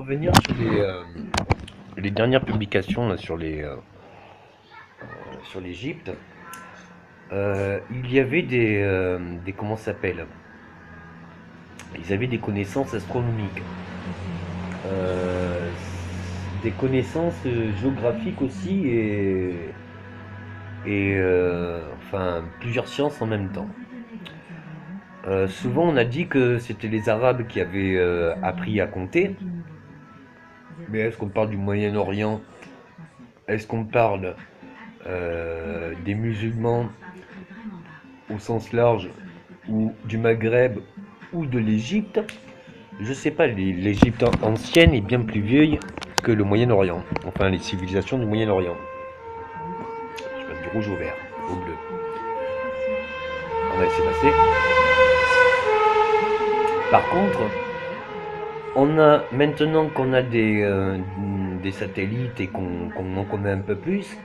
revenir sur les dernières publications là, sur l'Égypte, il y avait des comment ça s'appelle? Ils avaient des connaissances astronomiques, euh, des connaissances géographiques aussi enfin plusieurs sciences en même temps. Souvent on a dit que c'était les Arabes qui avaient appris à compter, mais est-ce qu'on parle du Moyen-Orient? Est-ce qu'on parle des musulmans au sens large, ou du Maghreb, ou de l'Égypte? Je sais pas, l'Égypte ancienne est bien plus vieille que le Moyen-Orient, enfin les civilisations du Moyen-Orient. Je passe du rouge au vert, au bleu. On va laisser passer. Par contre, on a maintenant qu'on a des satellites et qu'on en connaît un peu plus,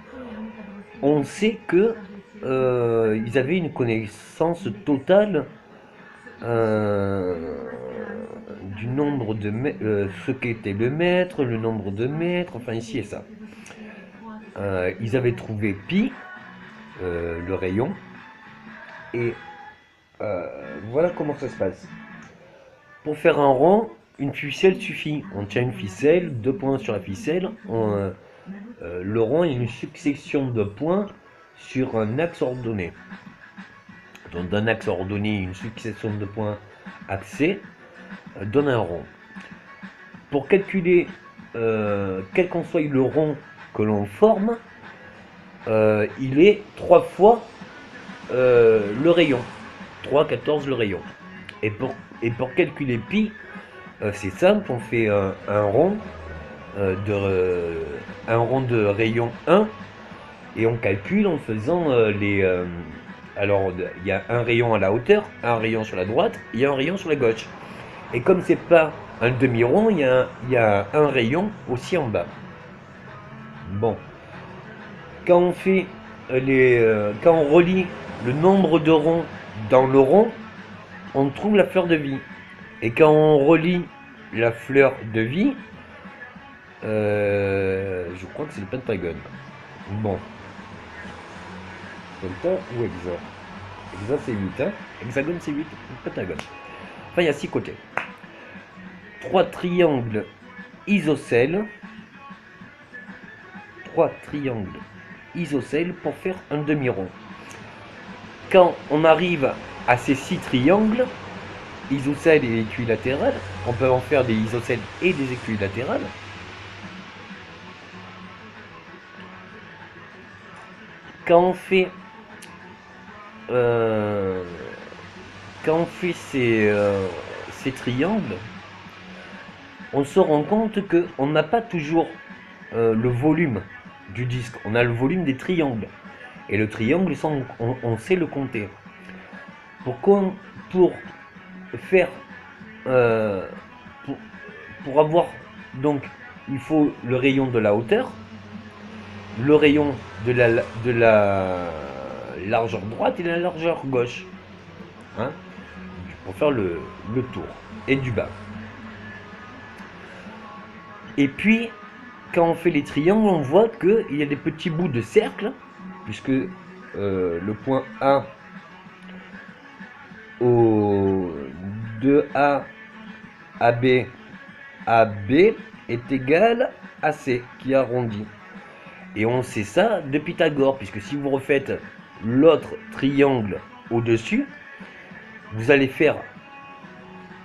on sait que ils avaient une connaissance totale euh, du nombre de ce qu'était le mètre, le nombre de mètres, enfin ici et ça. Ils avaient trouvé pi, le rayon, et voilà comment ça se passe. Pour faire un rond, une ficelle suffit. On tient une ficelle, 2 points sur la ficelle. Le rond est une succession de points sur un axe ordonné. Donc d'un axe ordonné, une succession de points axés donne un rond. Pour calculer quel qu'en soit le rond que l'on forme, il est 3 fois le rayon. 3, 14 le rayon. Et pour calculer pi, c'est simple, on fait un rond de rayon 1 et on calcule en faisant alors il y a un rayon à la hauteur, un rayon sur la droite et un rayon sur la gauche. Et comme c'est pas un demi-rond, il y a un rayon aussi en bas. Bon, quand on fait quand on relie le nombre de ronds dans le rond, on trouve la fleur de vie. Et quand on relie la fleur de vie, je crois que c'est le pentagone. Bon. Penta ou hexa? Hexa c'est 8, hein? Hexagone c'est 8, pentagone. Enfin, il y a 6 côtés. 3 triangles isocèles. 3 triangles isocèles pour faire un demi-rond. Quand on arrive à ces 6 triangles, isocèles et équilatérales, on peut en faire des isocèles et des équilatérales. Quand on fait ces triangles, on se rend compte qu'on n'a pas toujours le volume du disque, on a le volume des triangles. Et le triangle, on sait le compter. Pour faire pour avoir, donc il faut le rayon de la hauteur, le rayon de la largeur droite et la largeur gauche, hein, pour faire le tour, et du bas. Et puis quand on fait les triangles, on voit qu'il y a des petits bouts de cercle, puisque le point A au 2A AB est égal à C, qui arrondit. Et on sait ça de Pythagore, puisque si vous refaites l'autre triangle au-dessus, vous allez faire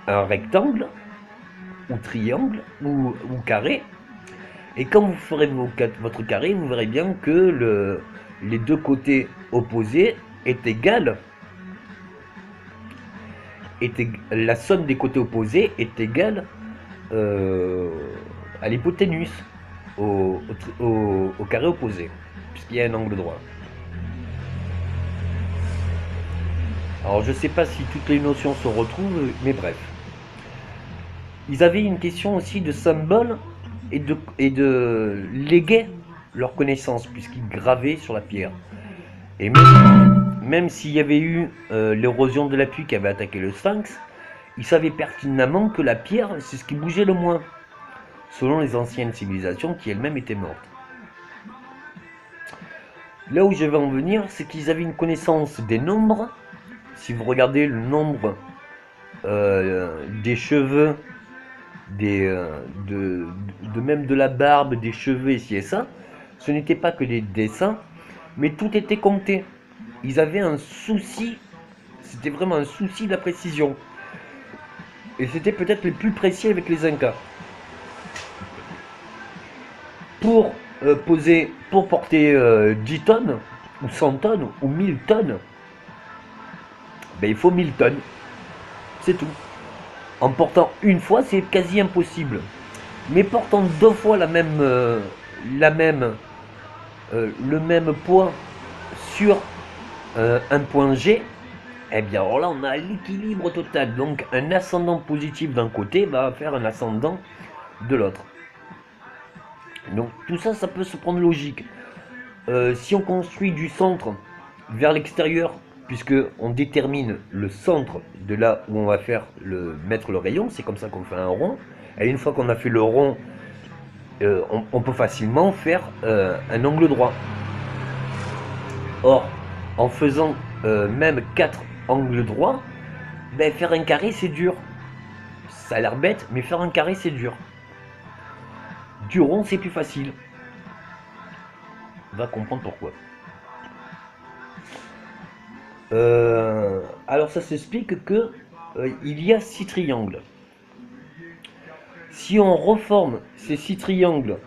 un rectangle, ou triangle, ou carré. Et quand vous ferez votre carré, vous verrez bien que les deux côtés opposés est égal. La somme des côtés opposés est égale à l'hypoténuse, au carré opposé, puisqu'il y a un angle droit. Alors je ne sais pas si toutes les notions se retrouvent, mais bref. Ils avaient une question aussi de symbole et de léguer leur connaissance, puisqu'ils gravaient sur la pierre. Et même s'il y avait eu l'érosion de la pluie qui avait attaqué le sphinx, ils savaient pertinemment que la pierre, c'est ce qui bougeait le moins. selon les anciennes civilisations qui elles-mêmes étaient mortes. Là où je vais en venir, c'est qu'ils avaient une connaissance des nombres. Si vous regardez le nombre des cheveux, même de la barbe, des cheveux ici et ça, ce n'était pas que des dessins, mais tout était compté. Ils avaient un souci, c'était vraiment un souci de la précision. Et c'était peut-être le plus précis avec les Incas. Pour porter 10 tonnes, ou 100 tonnes, ou 1000 tonnes, ben, il faut 1000 tonnes. C'est tout. En portant une fois, c'est quasi impossible. Mais portant deux fois le même poids sur un point G, eh bien alors là on a l'équilibre total. Donc un ascendant positif d'un côté va faire un ascendant de l'autre. Donc tout ça, ça peut se prendre logique. Si on construit du centre vers l'extérieur, puisque on détermine le centre de là où on va mettre le rayon, c'est comme ça qu'on fait un rond. Et une fois qu'on a fait le rond, on peut facilement faire un angle droit. Or, en faisant même 4 angles droits, ben, faire un carré c'est dur. Ça a l'air bête, mais faire un carré c'est dur. Du rond c'est plus facile. On va comprendre pourquoi. Alors ça s'explique que il y a 6 triangles. Si on reforme ces 6 triangles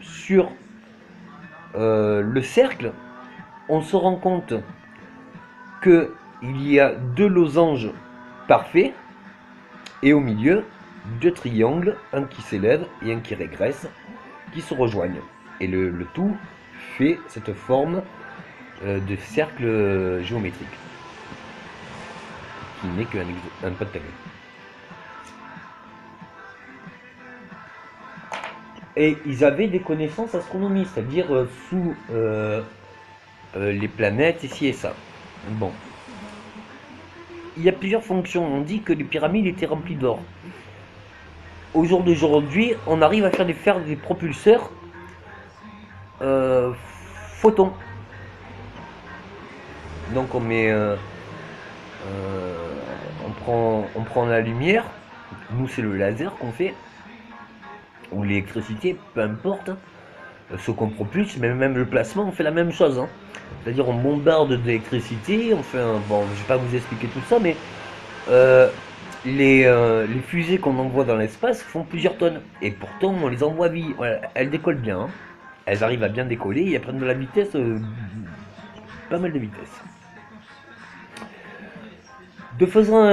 sur le cercle, on se rend compte que il y a 2 losanges parfaits et au milieu 2 triangles, un qui s'élève et un qui régresse, qui se rejoignent. Et le tout fait cette forme de cercle géométrique qui n'est qu'un pentagone. Et ils avaient des connaissances astronomiques, c'est-à-dire sous les planètes ici et ça. Bon. Il y a plusieurs fonctions. On dit que les pyramides étaient remplies d'or. Au jour d'aujourd'hui, on arrive à faire des propulseurs photons. Donc on met, on prend la lumière. Nous c'est le laser qu'on fait, ou l'électricité, peu importe. Ce qu'on propulse, mais même le placement, on fait la même chose. Hein. C'est-à-dire on bombarde d'électricité, on fait un... Bon, je vais pas vous expliquer tout ça, mais les fusées qu'on envoie dans l'espace font plusieurs tonnes. Et pourtant, on les envoie vie. Voilà, elles décollent bien. Hein. Elles arrivent à bien décoller et elles prennent de la vitesse, pas mal de vitesse. Faisant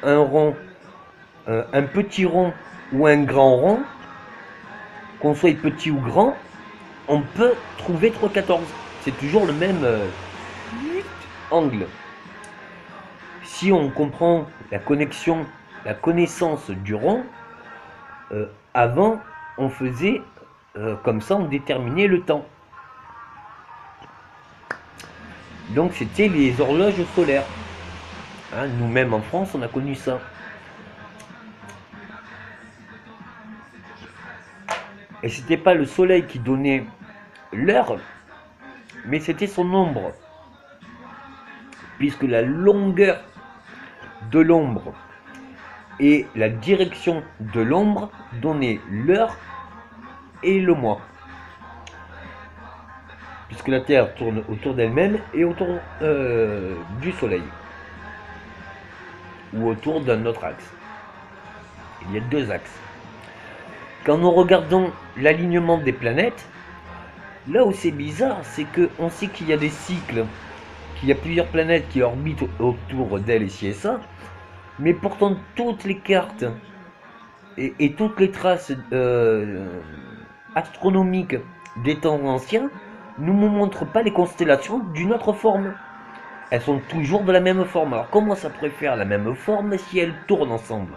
un rond, un petit rond ou un grand rond, qu'on soit petit ou grand, on peut trouver 3,14. C'est toujours le même angle. Si on comprend la connaissance du rond, avant on faisait comme ça, on déterminait le temps. Donc c'était les horloges solaires. Hein, nous-mêmes en France, on a connu ça. Et c'était pas le soleil qui donnait l'heure, mais c'était son ombre. Puisque la longueur de l'ombre et la direction de l'ombre donnaient l'heure et le mois. Puisque la Terre tourne autour d'elle-même et autour du soleil. Ou autour d'un autre axe. Il y a 2 axes. Quand nous regardons l'alignement des planètes, là où c'est bizarre, c'est qu'on sait qu'il y a des cycles, qu'il y a plusieurs planètes qui orbitent autour d'elles ici et ça, mais pourtant toutes les cartes et toutes les traces astronomiques des temps anciens ne nous montrent pas les constellations d'une autre forme. Elles sont toujours de la même forme. Alors comment ça pourrait faire la même forme si elles tournent ensemble?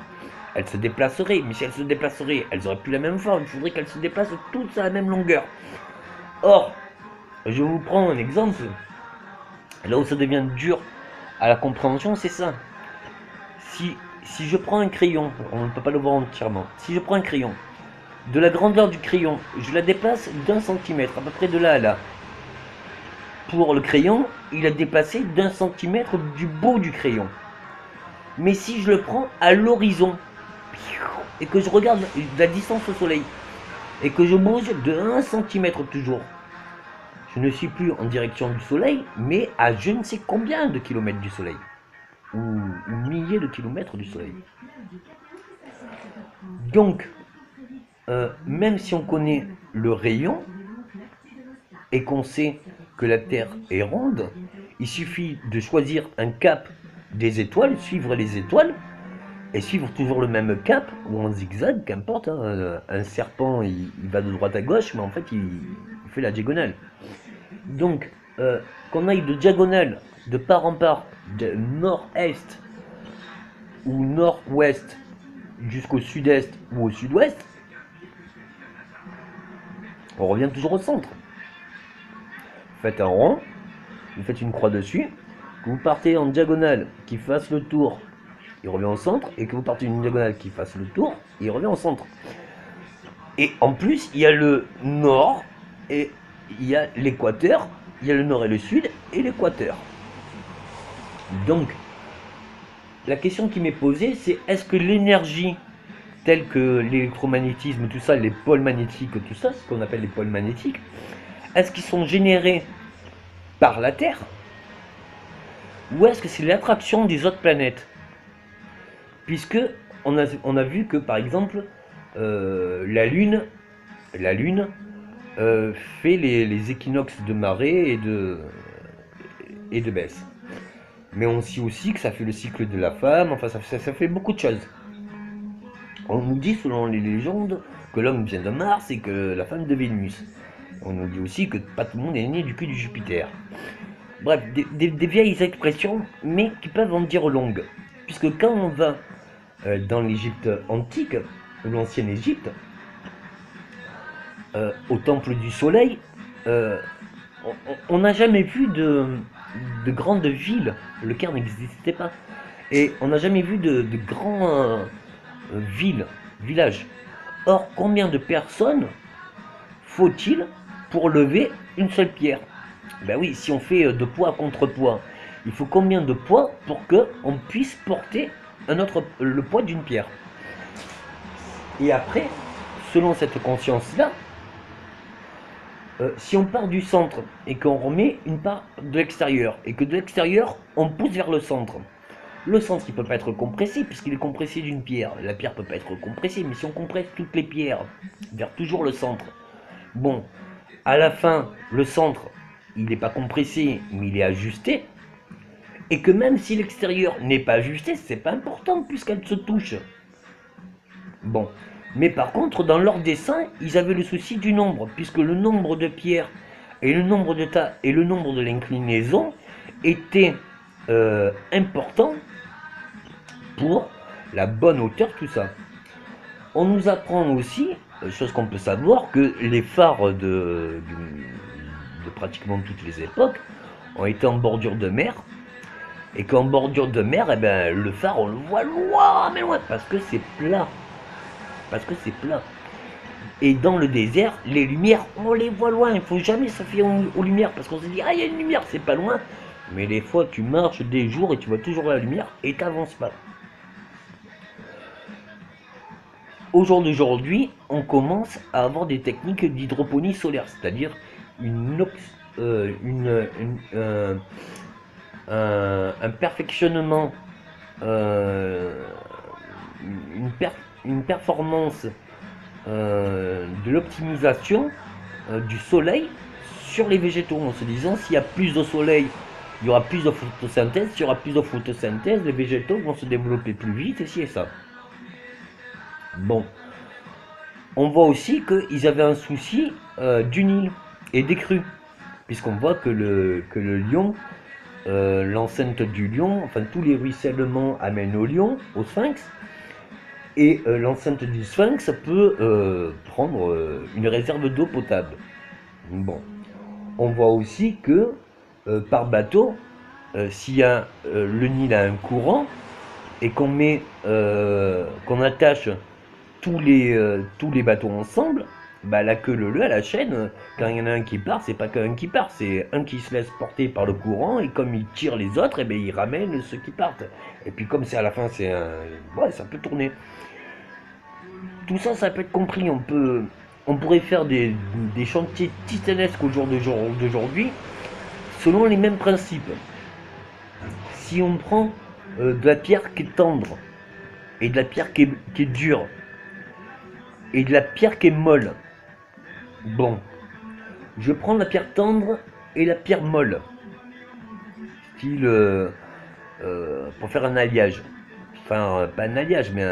Elles se déplaceraient, mais si elles se déplaceraient, elles n'auraient plus la même forme. Il faudrait qu'elles se déplacent toutes à la même longueur. Or, je vous prends un exemple. Là où ça devient dur à la compréhension, c'est ça. Si je prends un crayon, on ne peut pas le voir entièrement. Si je prends un crayon de la grandeur du crayon, je la déplace d'1 centimètre, à peu près de là à là. Pour le crayon, il a déplacé d'1 centimètre du bout du crayon. Mais si je le prends à l'horizon, et que je regarde la distance au soleil, et que je bouge de 1 centimètre toujours, je ne suis plus en direction du soleil, mais à je ne sais combien de kilomètres du soleil, ou milliers de kilomètres du soleil. Donc, même si on connaît le rayon, et qu'on sait que la Terre est ronde, il suffit de choisir un cap des étoiles, suivre les étoiles, et suivre toujours le même cap, ou en zigzag, qu'importe. Hein. Un serpent, il va de droite à gauche, mais en fait, il fait la diagonale. Donc, qu'on aille de diagonale, de part en part, de nord-est ou nord-ouest jusqu'au sud-est ou au sud-ouest, on revient toujours au centre. Vous faites un rond, vous faites une croix dessus, que vous partez en diagonale qui fasse le tour, il revient au centre, et que vous partez une diagonale qui fasse le tour, il revient au centre. Et en plus, il y a le nord, et il y a l'équateur, il y a le nord et le sud, et l'équateur. Donc, la question qui m'est posée, c'est est-ce que l'énergie, telle que l'électromagnétisme, tout ça, les pôles magnétiques, tout ça, ce qu'on appelle les pôles magnétiques, est-ce qu'ils sont générés par la Terre, ou est-ce que c'est l'attraction des autres planètes? Puisque on a vu que, par exemple, la Lune fait les équinoxes de marée et de baisse. Mais on sait aussi que ça fait le cycle de la femme, enfin ça fait beaucoup de choses. On nous dit, selon les légendes, que l'homme vient de Mars et que la femme de Vénus. On nous dit aussi que pas tout le monde est né du cul du Jupiter. Bref, des vieilles expressions, mais qui peuvent en dire longues. Puisque quand on va dans l'Égypte antique, ou l'ancienne Égypte, au temple du soleil, on n'a jamais vu de grandes villes. Le Caire n'existait pas. Et on n'a jamais vu de grands villages. Or, combien de personnes faut-il pour lever une seule pierre? Ben oui, si on fait de poids contre poids, il faut combien de poids pour qu'on puisse porter le poids d'une pierre? Et après, selon cette conscience-là, si on part du centre et qu'on remet une part de l'extérieur, et que de l'extérieur, on pousse vers le centre il ne peut pas être compressé, puisqu'il est compressé d'une pierre. La pierre ne peut pas être compressée, mais si on compresse toutes les pierres vers toujours le centre, bon, à la fin, le centre, il n'est pas compressé, mais il est ajusté, et que même si l'extérieur n'est pas ajusté, c'est pas important, puisqu'elle se touche. Bon, mais par contre, dans leur dessin, ils avaient le souci du nombre, puisque le nombre de pierres et le nombre de tas et le nombre de l'inclinaison étaient importants pour la bonne hauteur, tout ça. On nous apprend aussi, chose qu'on peut savoir, que les phares de pratiquement toutes les époques ont été en bordure de mer, et qu'en bordure de mer, eh ben, le phare, on le voit loin, mais loin, parce que c'est plat. Parce que c'est plat. Et dans le désert, les lumières, on les voit loin. Il ne faut jamais se fier aux lumières, parce qu'on se dit, ah, il y a une lumière, c'est pas loin. Mais des fois, tu marches des jours et tu vois toujours la lumière et tu n'avances pas. Au jour d'aujourd'hui, on commence à avoir des techniques d'hydroponie solaire, c'est-à-dire un perfectionnement, une performance de l'optimisation du soleil sur les végétaux, en se disant s'il y a plus de soleil, il y aura plus de photosynthèse, s'il y aura plus de photosynthèse, les végétaux vont se développer plus vite, et ci et ça. Bon, on voit aussi qu'ils avaient un souci du Nil et des crues, puisqu'on voit que le lion, l'enceinte du lion, enfin tous les ruissellements amènent au lion, au sphinx, et l'enceinte du sphinx peut prendre une réserve d'eau potable. Bon, on voit aussi que par bateau, si le Nil a un courant et qu'on attache tous les bateaux ensemble, bah, la queue leu à la chaîne, quand il y en a un qui part, c'est pas qu'un qui part, c'est un qui se laisse porter par le courant, et comme il tire les autres, et ben il ramène ceux qui partent. Et puis comme c'est à la fin, c'est un... Ouais, ça peut tourner. Tout ça, ça peut être compris. On pourrait faire des chantiers titanesques au jour d'aujourd'hui, selon les mêmes principes. Si on prend de la pierre qui est tendre, et de la pierre qui est dure, et de la pierre qui est molle, bon, je prends la pierre tendre et la pierre molle, style pour faire un alliage. Enfin, pas un alliage, mais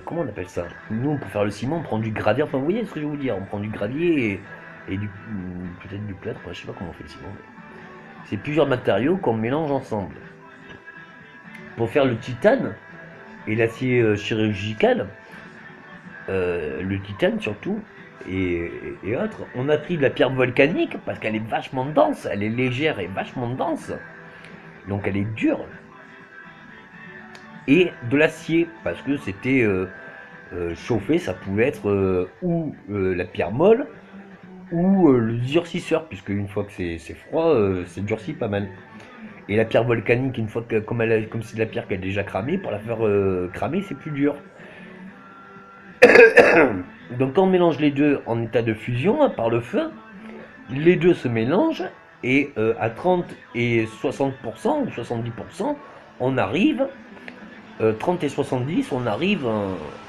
comment on appelle ça? Nous, pour faire le ciment, on prend du gravier. Enfin, vous voyez ce que je veux vous dire? On prend du gravier et peut-être du plâtre. Enfin, je sais pas comment on fait le ciment. C'est plusieurs matériaux qu'on mélange ensemble. Pour faire le titane et l'acier chirurgical, le titane surtout, et autres, on a pris de la pierre volcanique parce qu'elle est vachement dense, elle est légère et vachement dense, donc elle est dure, et de l'acier parce que c'était chauffé, ça pouvait être ou la pierre molle ou le durcisseur, puisque une fois que c'est froid, c'est durci pas mal. Et la pierre volcanique, une fois que comme c'est de la pierre qui est déjà cramée, pour la faire cramer, c'est plus dur. Donc quand on mélange les deux en état de fusion par le feu, les deux se mélangent et à 30 et 60% ou 70%, on arrive, 30 et 70, on arrive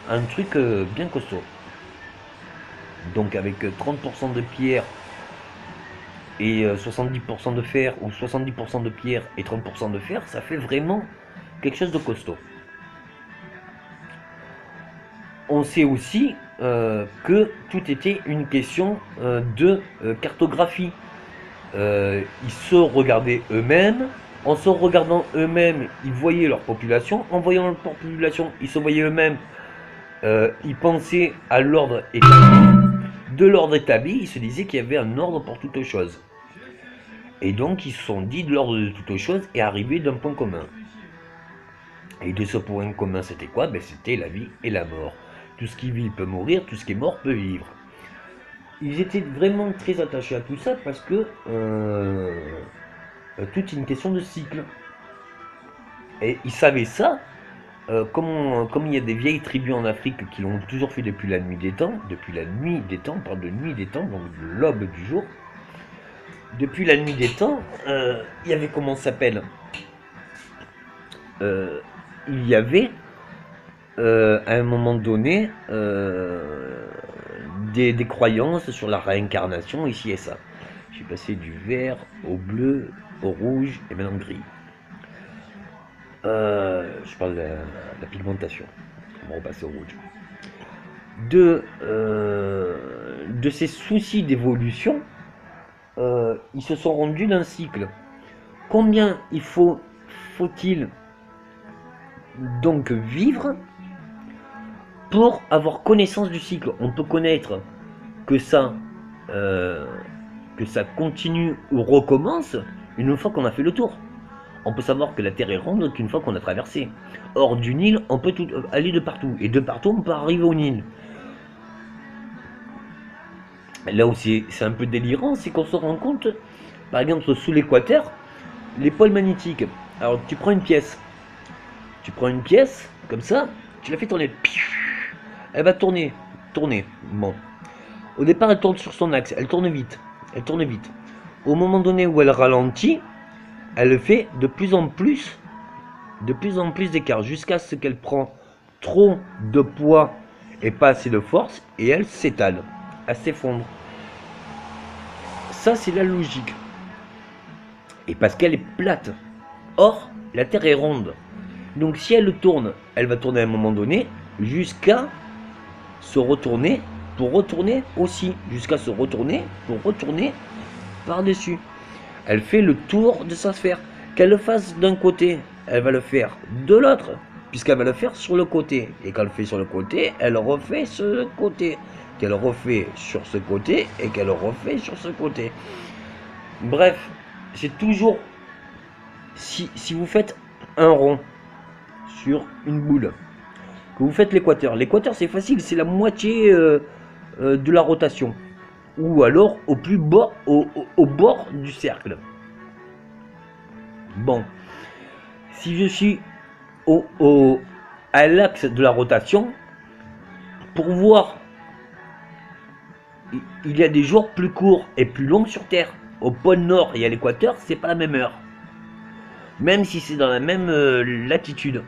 à un truc bien costaud. Donc avec 30% de pierre et 70% de fer, ou 70% de pierre et 30% de fer, ça fait vraiment quelque chose de costaud. On sait aussi que tout était une question de cartographie. Ils se regardaient eux-mêmes. En se regardant eux-mêmes, ils voyaient leur population. En voyant leur population, ils se voyaient eux-mêmes. Ils pensaient à l'ordre établi. De l'ordre établi, ils se disaient qu'il y avait un ordre pour toutes choses. Et donc, ils se sont dit de l'ordre de toutes choses et arrivés d'un point commun. Et de ce point commun, c'était quoi? Ben, c'était la vie et la mort. Tout ce qui vit peut mourir, tout ce qui est mort peut vivre. Ils étaient vraiment très attachés à tout ça parce que tout est une question de cycle. Et ils savaient ça, comme il y a des vieilles tribus en Afrique qui l'ont toujours fait depuis la nuit des temps, on parle de nuit des temps, donc de l'aube du jour. Depuis la nuit des temps, il y avait comment ça s'appelle il y avait à un moment donné des croyances sur la réincarnation ici et ça. Je suis passé du vert au bleu, au rouge et maintenant gris. Je parle de la pigmentation. On va repasser au rouge. De ces soucis d'évolution, ils se sont rendus d'un cycle. Combien faut-il donc vivre pour avoir connaissance du cycle? On peut connaître que ça continue ou recommence une fois qu'on a fait le tour. On peut savoir que la Terre est ronde qu'une fois qu'on a traversé. Hors du Nil, on peut aller de partout. Et de partout, on peut arriver au Nil. Là où c'est un peu délirant, c'est qu'on se rend compte, par exemple, sous l'équateur, les pôles magnétiques. Alors, tu prends une pièce, comme ça, tu la fais tourner. Elle va tourner. Bon. Au départ, elle tourne sur son axe, elle tourne vite. Au moment donné où elle ralentit, elle fait de plus en plus d'écart, jusqu'à ce qu'elle prend trop de poids et pas assez de force, et elle s'étale, elle s'effondre. Ça, c'est la logique. Et parce qu'elle est plate. Or, la Terre est ronde. Donc si elle tourne, elle va tourner à un moment donné, jusqu'à se retourner, pour retourner aussi, jusqu'à se retourner, pour retourner par-dessus. Elle fait le tour de sa sphère. Qu'elle le fasse d'un côté, elle va le faire de l'autre, puisqu'elle va le faire sur le côté. Et quand elle le fait sur le côté, elle refait ce côté. Qu'elle refait sur ce côté, et qu'elle refait sur ce côté. Bref, c'est toujours... Si vous faites un rond sur une boule, que vous faites l'équateur. L'équateur, c'est facile, c'est la moitié de la rotation. Ou alors au plus bas, au bord du cercle. Bon, si je suis à l'axe de la rotation, pour voir, il y a des jours plus courts et plus longs sur Terre. Au pôle Nord et à l'équateur, c'est pas la même heure. Même si c'est dans la même latitude.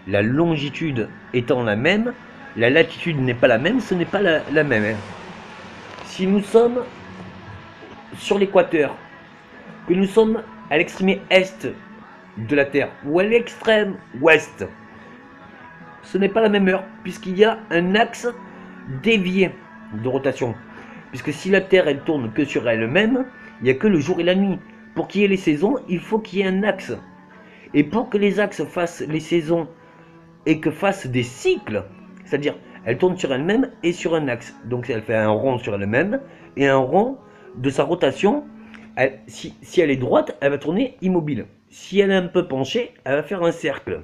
La longitude étant la même, la latitude n'est pas la même, ce n'est pas la même. Si nous sommes sur l'équateur, que nous sommes à l'extrémité est de la Terre ou à l'extrême ouest, ce n'est pas la même heure, puisqu'il y a un axe dévié de rotation. Puisque si la Terre elle tourne que sur elle-même, il n'y a que le jour et la nuit. Pour qu'il y ait les saisons, il faut qu'il y ait un axe. Et pour que les axes fassent les saisons et que fassent des cycles, c'est-à-dire elle tourne sur elle-même et sur un axe. Donc elle fait un rond sur elle-même et un rond de sa rotation. Si elle est droite, elle va tourner immobile. Si elle est un peu penchée, elle va faire un cercle.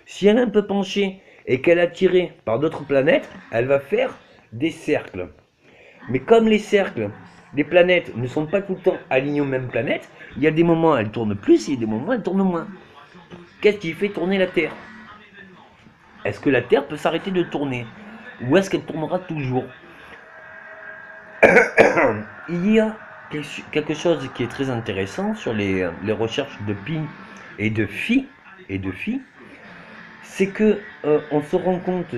Si elle est un peu penchée et qu'elle est attirée par d'autres planètes, elle va faire des cercles. Mais comme les cercles des planètes ne sont pas tout le temps alignés aux mêmes planètes, il y a des moments où elles tournent plus et il y a des moments où elles tournent moins. Qu'est-ce qui fait tourner la Terre? Est-ce que la Terre peut s'arrêter de tourner? Ou est-ce qu'elle tournera toujours? Il y a quelque chose qui est très intéressant sur les recherches de pi et de phi, c'est que on se rend compte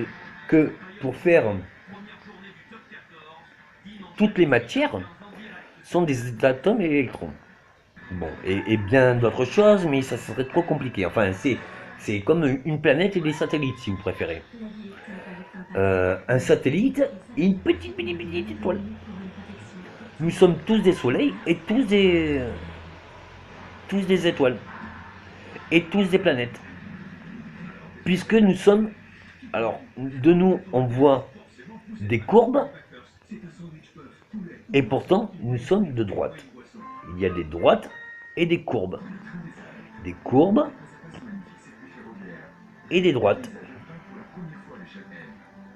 que pour faire toutes les matières sont des atomes et électrons. Bon, et bien d'autres choses, mais ça serait trop compliqué. Enfin, c'est comme une planète et des satellites, si vous préférez. Un satellite et une petite étoile. Nous sommes tous des soleils et tous des étoiles. Et tous des planètes. Puisque nous sommes... Alors, de nous, on voit des courbes. Et pourtant, nous sommes de droite. Il y a des droites et des courbes. Des courbes et des droites.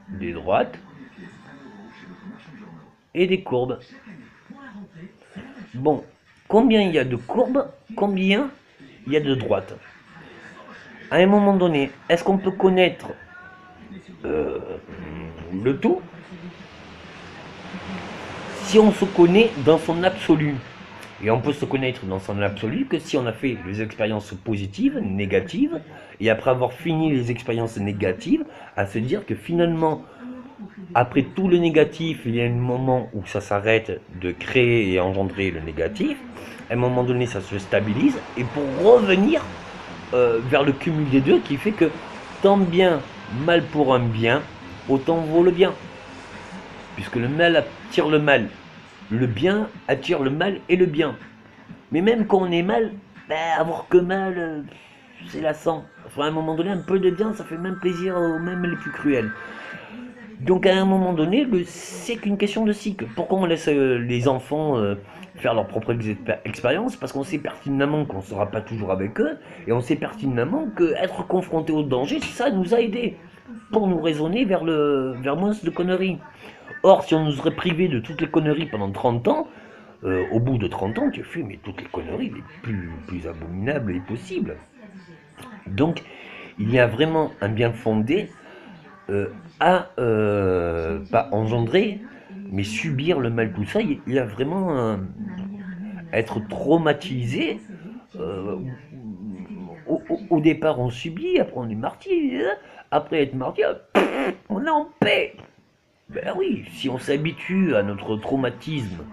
Des droites et des courbes. Bon, combien il y a de courbes? Combien il y a de droites? À un moment donné, est-ce qu'on peut connaître le tout si on se connaît dans son absolu? Et on peut se connaître dans son absolu que si on a fait les expériences positives, négatives, et après avoir fini les expériences négatives, à se dire que finalement, après tout le négatif, il y a un moment où ça s'arrête de créer et engendrer le négatif. À un moment donné, ça se stabilise, et pour revenir vers le cumul des deux, qui fait que tant bien mal pour un bien, autant vaut le bien. Puisque le mal attire le mal. Le bien attire le mal et le bien. Mais même quand on est mal, avoir que mal, c'est lassant. Enfin, à un moment donné, un peu de bien, ça fait même plaisir aux mêmes les plus cruels. Donc à un moment donné, c'est qu'une question de cycle. Pourquoi on laisse les enfants faire leurs propres expériences? Parce qu'on sait pertinemment qu'on ne sera pas toujours avec eux, et on sait pertinemment qu'être confronté au danger, ça nous a aidés pour nous raisonner vers moins de conneries. Or, si on nous aurait privé de toutes les conneries pendant 30 ans, au bout de 30 ans, tu fais mais toutes les conneries les plus abominables et possibles. Donc, il y a vraiment un bien fondé à pas engendrer, mais subir le mal, tout ça. Il y a vraiment être traumatisé. Au départ, on subit, après on est martyr, après être martyr, on est en paix. Ben oui, si on s'habitue à notre traumatisme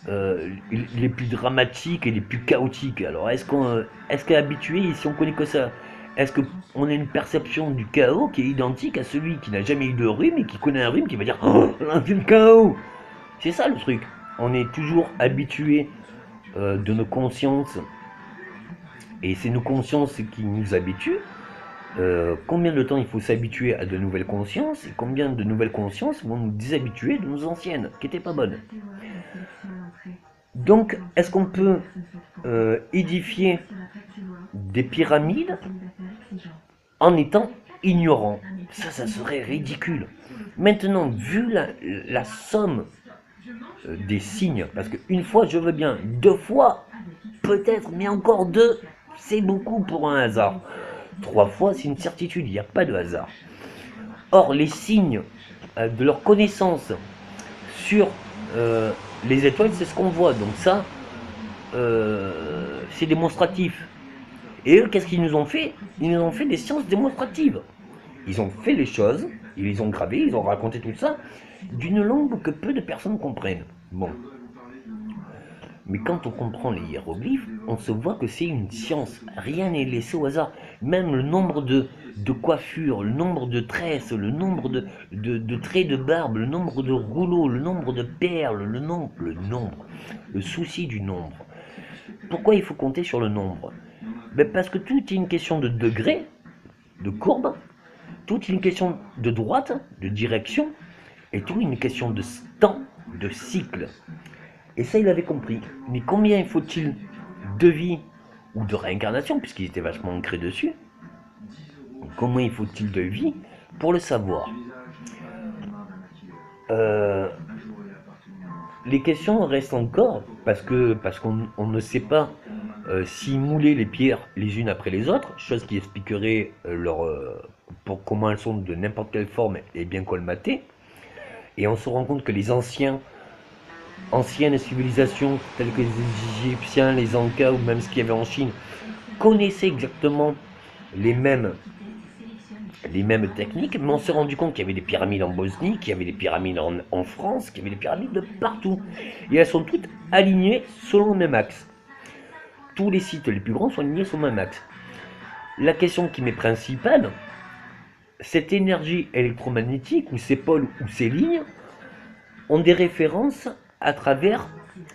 les plus dramatiques et les plus chaotiques, alors est-ce qu'habitué, si on connaît que ça, est-ce qu'on a une perception du chaos qui est identique à celui qui n'a jamais eu de rhume et qui connaît un rhume qui va dire oh, c'est le chaos? C'est ça le truc. On est toujours habitué de nos consciences, et c'est nos consciences qui nous habituent. Combien de temps il faut s'habituer à de nouvelles consciences, et combien de nouvelles consciences vont nous déshabituer de nos anciennes, qui n'étaient pas bonnes. Donc, est-ce qu'on peut édifier des pyramides en étant ignorant? Ça serait ridicule. Maintenant, vu la somme des signes, parce qu'une fois je veux bien, deux fois peut-être, mais encore deux, c'est beaucoup pour un hasard. Trois fois, c'est une certitude, il n'y a pas de hasard. Or, les signes de leur connaissance sur les étoiles, c'est ce qu'on voit. Donc ça, c'est démonstratif. Et eux, qu'est-ce qu'ils nous ont fait? Ils nous ont fait des sciences démonstratives. Ils ont fait les choses, ils les ont gravées, ils ont raconté tout ça, d'une langue que peu de personnes comprennent. Bon. Mais quand on comprend les hiéroglyphes, on se voit que c'est une science. Rien n'est laissé au hasard. Même le nombre de coiffures, le nombre de tresses, le nombre de traits de barbe, le nombre de rouleaux, le nombre de perles, le souci du nombre. Pourquoi il faut compter sur le nombre? Ben parce que tout est une question de degré, de courbe, tout est une question de droite, de direction, et tout est une question de temps, de cycle. Et ça, il avait compris. Mais combien faut-il de vies ou de réincarnation, puisqu'il était vachement ancré dessus, combien faut-il de vies pour le savoir? Euh, les questions restent encore, parce qu'on ne sait pas si mouler les pierres les unes après les autres, chose qui expliquerait pour comment elles sont de n'importe quelle forme et bien colmatées. Et on se rend compte que les anciennes civilisations, telles que les Égyptiens, les Ankas ou même ce qu'il y avait en Chine, connaissaient exactement les mêmes, les mêmes techniques, mais on s'est rendu compte qu'il y avait des pyramides en Bosnie, qu'il y avait des pyramides en France, qu'il y avait des pyramides de partout. Et elles sont toutes alignées selon le même axe. Tous les sites les plus grands sont alignés sur le même axe. La question qui m'est principale, cette énergie électromagnétique, ou ces pôles, ou ces lignes, ont des références à travers,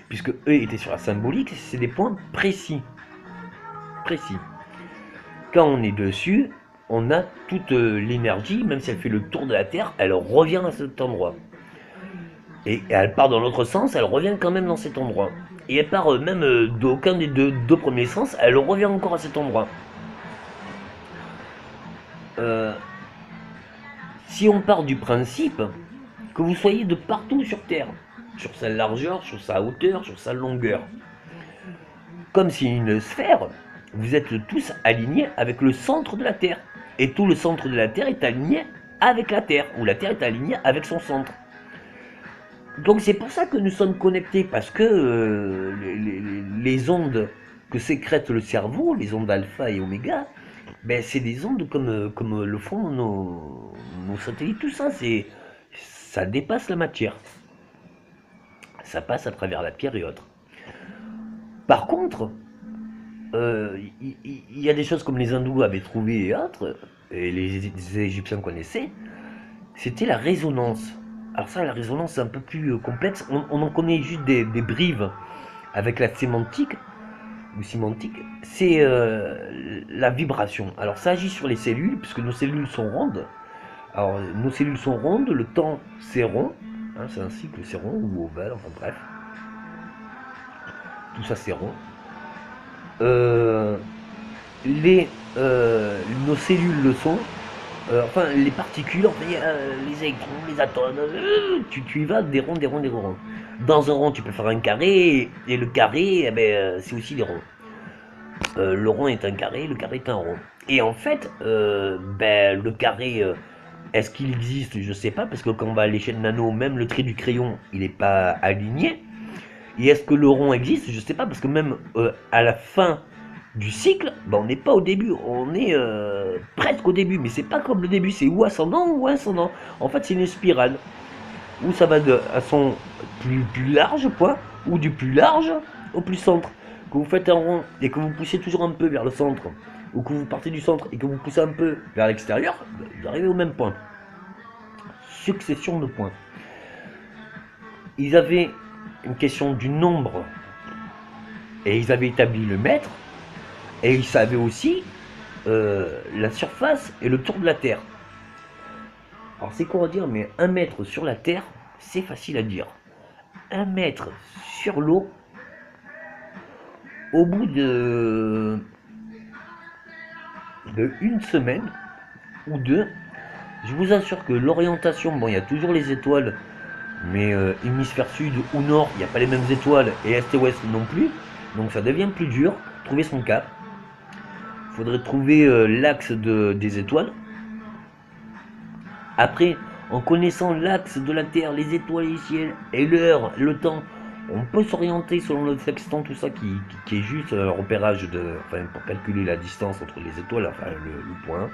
puisque eux étaient sur la symbolique, c'est des points précis. Précis. Quand on est dessus, on a toute l'énergie, même si elle fait le tour de la Terre, elle revient à cet endroit. Et elle part dans l'autre sens, elle revient quand même dans cet endroit. Et elle part même d'aucun des deux premiers sens, elle revient encore à cet endroit. Si on part du principe que vous soyez de partout sur Terre, sur sa largeur, sur sa hauteur, sur sa longueur, comme si une sphère, vous êtes tous alignés avec le centre de la Terre. Et tout le centre de la Terre est aligné avec la Terre, ou la Terre est alignée avec son centre. Donc c'est pour ça que nous sommes connectés, parce que les ondes que sécrète le cerveau, les ondes alpha et oméga, ben c'est des ondes comme le font nos satellites, tout ça, ça dépasse la matière. Ça passe à travers la pierre et autres. Par contre, il y a des choses comme les hindous avaient trouvé et autres, et les Égyptiens connaissaient, c'était la résonance. Alors ça, la résonance, c'est un peu plus complexe. On en connaît juste des brives avec la sémantique, ou sémantique, c'est la vibration. Alors ça agit sur les cellules, puisque nos cellules sont rondes. Alors nos cellules sont rondes, le temps c'est rond, hein, c'est un cycle, c'est rond ou ovale, enfin bref. Tout ça c'est rond. Euh, nos cellules le sont, enfin les particules, enfin, les électrons, les atomes, tu y vas des ronds, des ronds, des ronds. Dans un rond tu peux faire un carré, et le carré, eh ben, c'est aussi des ronds. Le rond est un carré, le carré est un rond. Et en fait, ben, le carré, est-ce qu'il existe? Je sais pas, parce que quand on va à l'échelle nano, même le trait du crayon, il n'est pas aligné. Et est-ce que le rond existe? Je sais pas, parce que même à la fin du cycle, ben, on n'est pas au début, on est presque au début, mais c'est pas comme le début, c'est ou ascendant ou ascendant. En fait, c'est une spirale où ça va à son plus large point, ou du plus large au plus centre. Que vous faites un rond et que vous poussez toujours un peu vers le centre, ou que vous partez du centre et que vous poussez un peu vers l'extérieur, vous arrivez au même point. Succession de points. Ils avaient une question du nombre, et ils avaient établi le mètre, et ils savaient aussi la surface et le tour de la Terre. Alors c'est quoi à dire, mais 1 mètre sur la Terre, c'est facile à dire. 1 mètre sur l'eau, au bout de une semaine ou deux, Je vous assure que l'orientation, bon, il y a toujours les étoiles, mais hémisphère sud ou nord, il n'y a pas les mêmes étoiles, et est et ouest non plus. Donc ça devient plus dur, trouver son cap. Il faudrait trouver l'axe des étoiles. Après, en connaissant l'axe de la Terre, les étoiles, les ciels, et l'heure, le temps, on peut s'orienter selon le sextant, tout ça qui est juste un repérage enfin, pour calculer la distance entre les étoiles, enfin le point.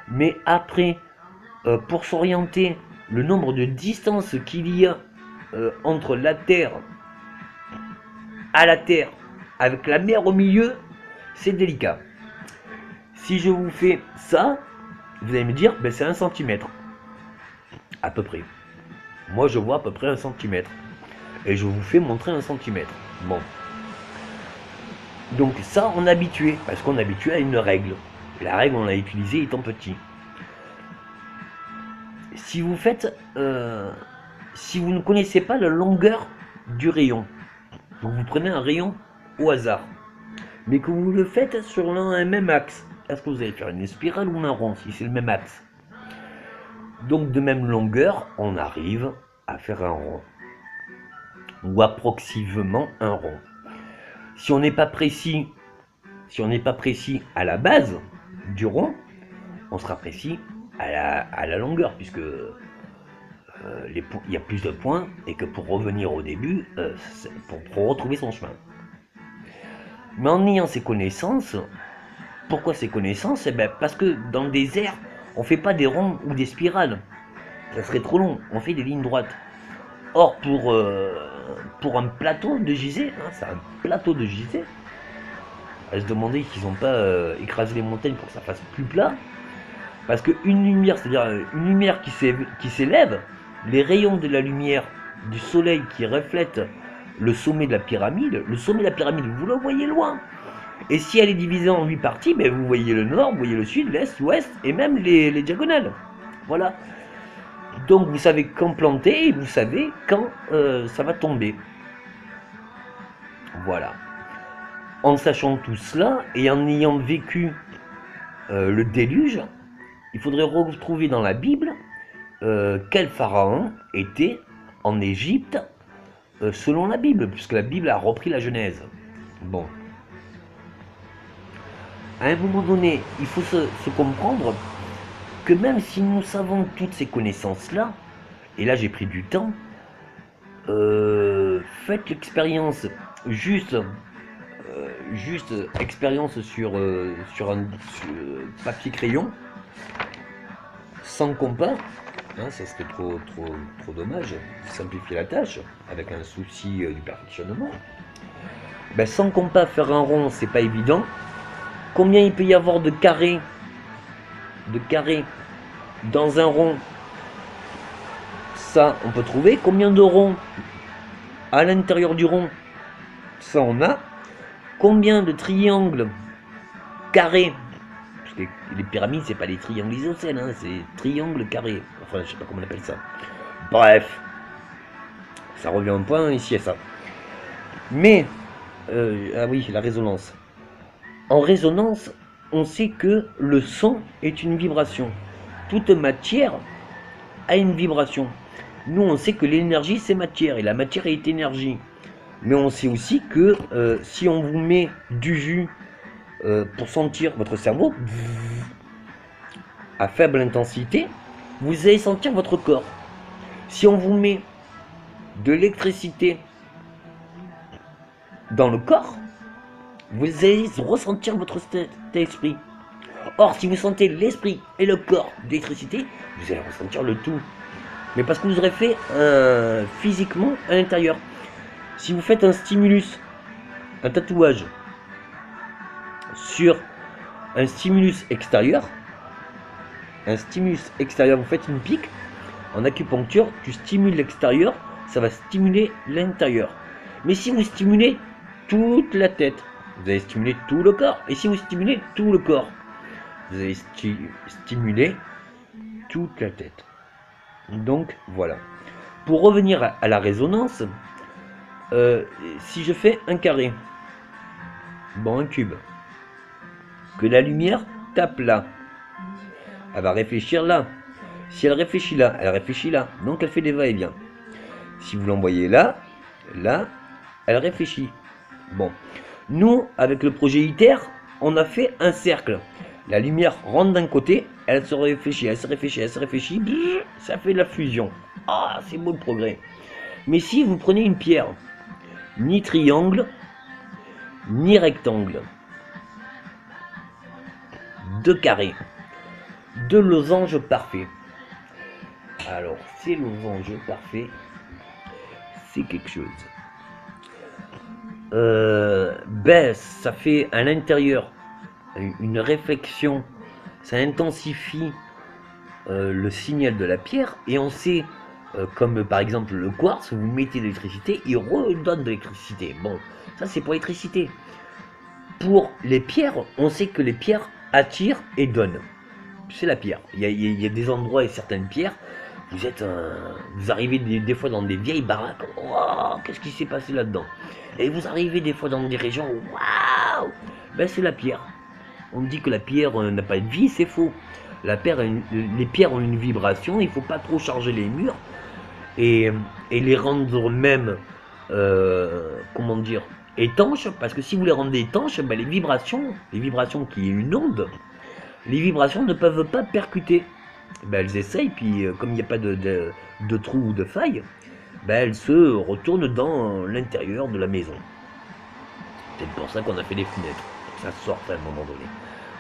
Mais après, pour s'orienter, le nombre de distances qu'il y a entre la Terre à la Terre, avec la mer au milieu, c'est délicat. Si je vous fais ça, vous allez me dire, ben c'est 1 centimètre. À peu près. Moi, je vois à peu près 1 centimètre. Et je vous fais montrer 1 centimètre. Bon. Donc ça, on est habitué, parce qu'on est habitué à une règle. Et la règle, on l'a utilisée étant petit. Si vous faites... si vous ne connaissez pas la longueur du rayon, vous prenez un rayon au hasard, mais que vous le faites sur un même axe, est-ce que vous allez faire une spirale ou un rond, si c'est le même axe? Donc de même longueur, on arrive à faire un rond, ou approximativement un rond. Si on n'est pas précis, à la base du rond, on sera précis à la longueur, puisque il y a plus de points, et que pour revenir au début, pour retrouver son chemin. Mais en ayant ces connaissances, pourquoi ces connaissances? Eh bien, parce que dans le désert, on ne fait pas des ronds ou des spirales. Ça serait trop long, on fait des lignes droites. Or, pour un plateau de gisé, hein, c'est un plateau de gisé, à se demander qu'ils n'ont pas écrasé les montagnes pour que ça fasse plus plat. Parce qu'une lumière, c'est-à-dire une lumière qui s'élève, les rayons de la lumière du soleil qui reflète le sommet de la pyramide, vous le voyez loin. Et si elle est divisée en 8 parties, ben vous voyez le nord, vous voyez le sud, l'est, l'ouest, et même les diagonales. Voilà. Donc vous savez quand planter, et vous savez quand ça va tomber. Voilà. En sachant tout cela, et en ayant vécu le déluge, il faudrait retrouver dans la Bible quel pharaon était en Égypte selon la Bible, puisque la Bible a repris la Genèse. Bon. À un moment donné, il faut se comprendre que même si nous savons toutes ces connaissances-là, et là j'ai pris du temps, faites l'expérience, juste expérience sur un papier crayon, sans compas, hein, ça serait trop dommage, simplifier la tâche, avec un souci du perfectionnement. Ben, sans compas, faire un rond, c'est pas évident. Combien il peut y avoir de carrés dans un rond? Ça, on peut trouver. Combien de ronds à l'intérieur du rond? Ça, on a. Combien de triangles carrés? Parce que les pyramides, c'est pas des triangles isocèles, hein, c'est triangles carrés. Enfin, je sais pas comment on appelle ça. Bref, ça revient au point ici à ça. Mais, ah oui, la résonance. En résonance, on sait que le son est une vibration. Toute matière a une vibration. Nous, on sait que l'énergie, c'est matière, et la matière est énergie. Mais on sait aussi que si on vous met du jus pour sentir votre cerveau à faible intensité, vous allez sentir votre corps. Si on vous met de l'électricité dans le corps, vous allez ressentir votre esprit. Or, si vous sentez l'esprit et le corps d'électricité, vous allez ressentir le tout. Mais parce que vous aurez fait physiquement à l'intérieur. Si vous faites un stimulus, un tatouage, sur un stimulus extérieur, vous faites une pique, en acupuncture, tu stimules l'extérieur, ça va stimuler l'intérieur. Mais si vous stimulez toute la tête, vous allez stimuler tout le corps. Et si vous stimulez tout le corps, vous allez stimuler toute la tête. Donc voilà. Pour revenir à la résonance, si je fais un carré, bon un cube, que la lumière tape là, elle va réfléchir là. Si elle réfléchit là, elle réfléchit là. Donc elle fait des va-et-vient. Si vous l'envoyez là, là, elle réfléchit. Bon. Nous, avec le projet ITER, on a fait un cercle. La lumière rentre d'un côté, elle se réfléchit, elle se réfléchit, elle se réfléchit, ça fait de la fusion. Ah, c'est beau le progrès. Mais si vous prenez une pierre, ni triangle, ni rectangle, deux carrés, deux losanges parfaits. Alors, ces losanges parfaits, c'est quelque chose. Ben, ça fait à l'intérieur une réflexion, ça intensifie le signal de la pierre, et on sait, comme par exemple le quartz, vous mettez de l'électricité, il redonne de l'électricité. Bon, ça c'est pour l'électricité. Pour les pierres, on sait que les pierres attirent et donnent. C'est la pierre. Il y a des endroits et certaines pierres, vous arrivez des fois dans des vieilles baraques, waouh, qu'est-ce qui s'est passé là-dedans? Et vous arrivez des fois dans des régions, waouh, ben c'est la pierre. On dit que la pierre n'a pas de vie, c'est faux. Les pierres ont une vibration, il ne faut pas trop charger les murs et les rendre même, comment dire, étanches, parce que si vous les rendez étanches, ben les vibrations qui est une onde, les vibrations ne peuvent pas percuter. Ben elles essayent, puis comme il n'y a pas de trou ou de faille, ben elles se retournent dans l'intérieur de la maison. C'est pour ça qu'on a fait des fenêtres, pour que ça sorte à un moment donné,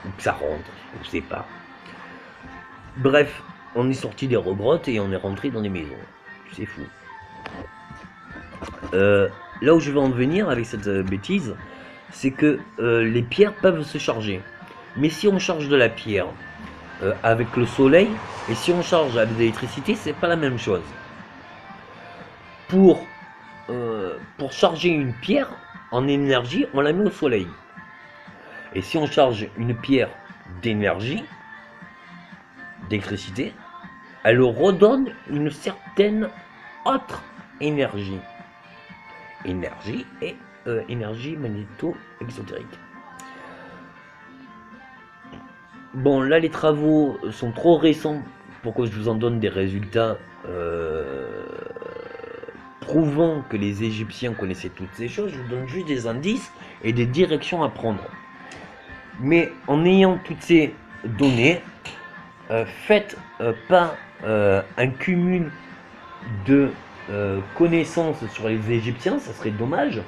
ou que ça rentre, on ne sait pas. Bref, on est sorti des regrottes et on est rentré dans les maisons. C'est fou. Là où je veux en venir avec cette bêtise, c'est que les pierres peuvent se charger. Mais si on charge de la pierre avec le soleil, et si on charge avec de l'électricité, c'est pas la même chose. Pour charger une pierre en énergie, on la met au soleil. Et si on charge une pierre d'énergie, d'électricité, elle redonne une certaine autre énergie. Énergie et énergie magnéto-exotérique. Bon, là les travaux sont trop récents pour que je vous en donne des résultats prouvant que les Égyptiens connaissaient toutes ces choses. Je vous donne juste des indices et des directions à prendre. Mais en ayant toutes ces données, faites pas un cumul de connaissances sur les Égyptiens, ça serait dommage.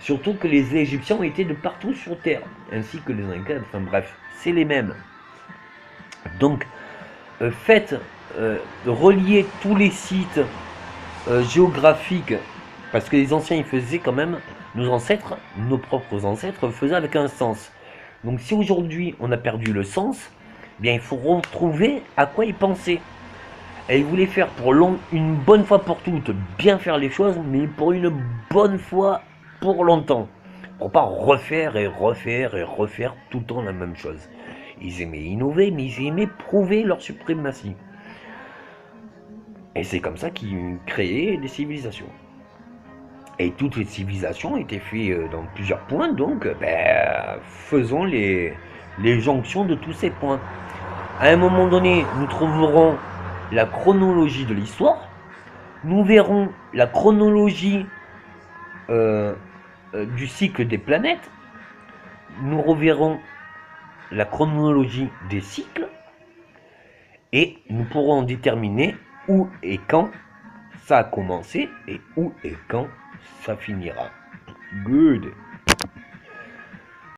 Surtout que les Égyptiens ont été de partout sur Terre, ainsi que les Incas, enfin bref, c'est les mêmes. Donc, faites relier tous les sites géographiques, parce que les anciens ils faisaient quand même, nos propres ancêtres faisaient avec un sens. Donc si aujourd'hui on a perdu le sens, bien il faut retrouver à quoi ils pensaient. Et ils voulaient faire une bonne fois pour toutes, bien faire les choses, mais pour une bonne fois pour longtemps. Pour pas refaire et refaire et refaire tout le temps la même chose. Ils aimaient innover, mais ils aimaient prouver leur suprématie. Et c'est comme ça qu'ils créaient des civilisations. Et toutes les civilisations étaient faites dans plusieurs points, donc faisons les jonctions de tous ces points. À un moment donné, nous trouverons la chronologie de l'histoire, nous verrons la chronologie du cycle des planètes, nous reverrons la chronologie des cycles, et nous pourrons déterminer où et quand ça a commencé et où et quand ça finira. Good.